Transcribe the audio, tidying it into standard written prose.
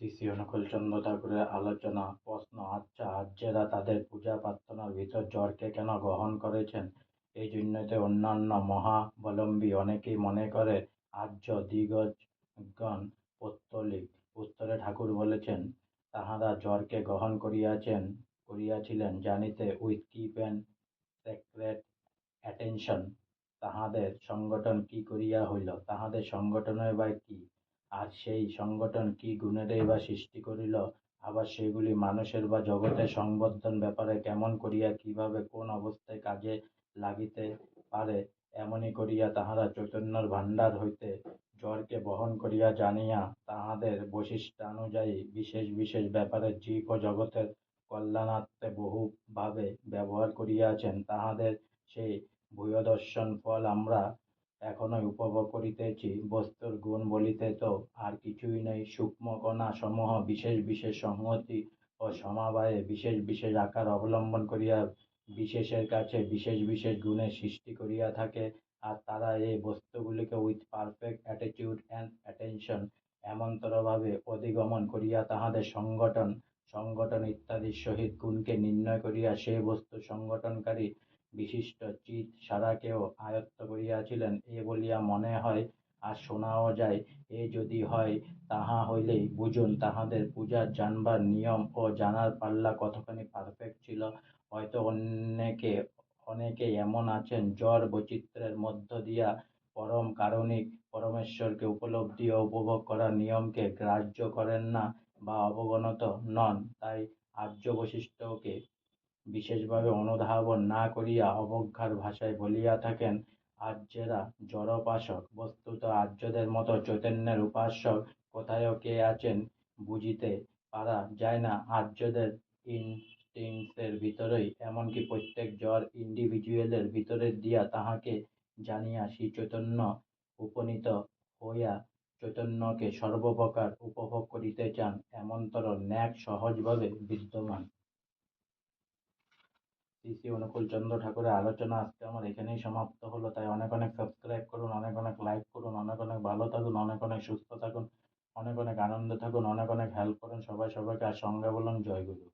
শ্রী শ্রী অনুকূলচন্দ্র ঠাকুরের আলোচনা প্রশ্ন। আচ্ছা, আর্যেরা তাদের পূজা প্রার্থনার ভিতর জ্বরকে কেন গ্রহণ করেছেন? এই জন্যতে অন্যান্য মহাবলম্বী অনেকেই মনে করে আর্য দিগজগণ পৌত্তলিক। উত্তরে ঠাকুর বলেছেন, তাহারা জ্বরকে গ্রহণ করিয়াছিলেন জানিতে with keep and secret attention. তাহাদের সংগঠন কি করিয়া হইল, তাহাদের সংগঠনের বা কি, আর সেই সংগঠন কি গুণেরই বা সৃষ্টি করিল, আবার সেগুলি মানুষের বা জগতের সংবর্ধন ব্যাপারে কেমন করিয়া কিভাবে কোন অবস্থায় কাজে লাগিতে পারে, এমনি করিয়া তাহারা চৈতন্যর ভাণ্ডার হইতে জ্বরকে বহন করিয়া জানিয়া তাহাদের বৈশিষ্ট্যানুযায়ী বিশেষ বিশেষ ব্যাপারে জীব ও জগতের কল্যাণার্থে বহুভাবে ব্যবহার করিয়াছেন। তাহাদের সেই ভূয়দর্শন ফল আমরা এখনই উপভোগ করিতেছি। বস্তুর গুণ বলিতে তো আর কিছুই নেই। সূক্ষ্ম কণা সমূহ বিশেষ বিশেষ সংহতি ও সমবায়ে বিশেষ বিশেষ আকার অবলম্বন করিয়া বিশেষের কাছে বিশেষ বিশেষ গুণের সৃষ্টি করিয়া থাকে, আর তারা এই বস্তুগুলিকে with perfect attitude and attention এমনতরভাবে অধিগমন করিয়া তাহাদের সংগঠন ইত্যাদির সহিত গুণকে নির্ণয় করিয়া সে বস্তু সংগঠনকারী বিশিষ্ট চিৎ সারাকেও আয়ত্ত করিয়াছিলেন, এ বলিয়া মনে হয় আর শোনাও যায়। এ যদি হয়, তাহা হইলেই বুঝুন তাহাদের পূজার জানবার নিয়ম ও জানার পাল্লা কতখানি পারফেক্ট ছিল। হয়তো অনেকেই এমন আছেন জ্বর বৈচিত্র্যের মধ্য দিয়া পরম কারণিক পরমেশ্বরকে উপলব্ধি ও উপভোগ করার নিয়মকে গ্রাহ্য করেন না বা অবগত নন, তাই আর্য বৈশিষ্ট্যকে বিশেষভাবে অনুধাবন না করিয়া অবজ্ঞার ভাষায় বলিয়া থাকেন, আর্যেরা জড়োপাসক। বস্তুত আর্যদের মতো চৈতন্যের উপাসক কোথাও কে আছেন বুঝিতে পারা যায় না। আর্যদের ইনস্টিংক্টসের ভিতরেই, এমনকি প্রত্যেক জড় ইন্ডিভিজুয়ালের ভিতরে দিয়া তাহাকে জানিয়া শ্রীচৈতন্য উপনীত হইয়া চৈতন্যকে সর্বপ্রকার উপভোগ করিতে চান, এমনতর ন্যাক সহজভাবে বিদ্যমান। শ্রী শ্রী অনুকূলচন্দ্র ঠাকুরের আলোচনা আজকে আমার এখানেই সমাপ্ত হলো। তাই অনেক অনেক সাবস্ক্রাইব করুন, অনেক অনেক লাইক করুন, অনেক অনেক ভালো থাকুন, অনেক অনেক সুস্থ থাকুন, অনেক অনেক আনন্দে থাকুন, অনেক অনেক হেল্প করুন সবাই সবাইকে, আর সঙ্গে বলুন জয় গুরু।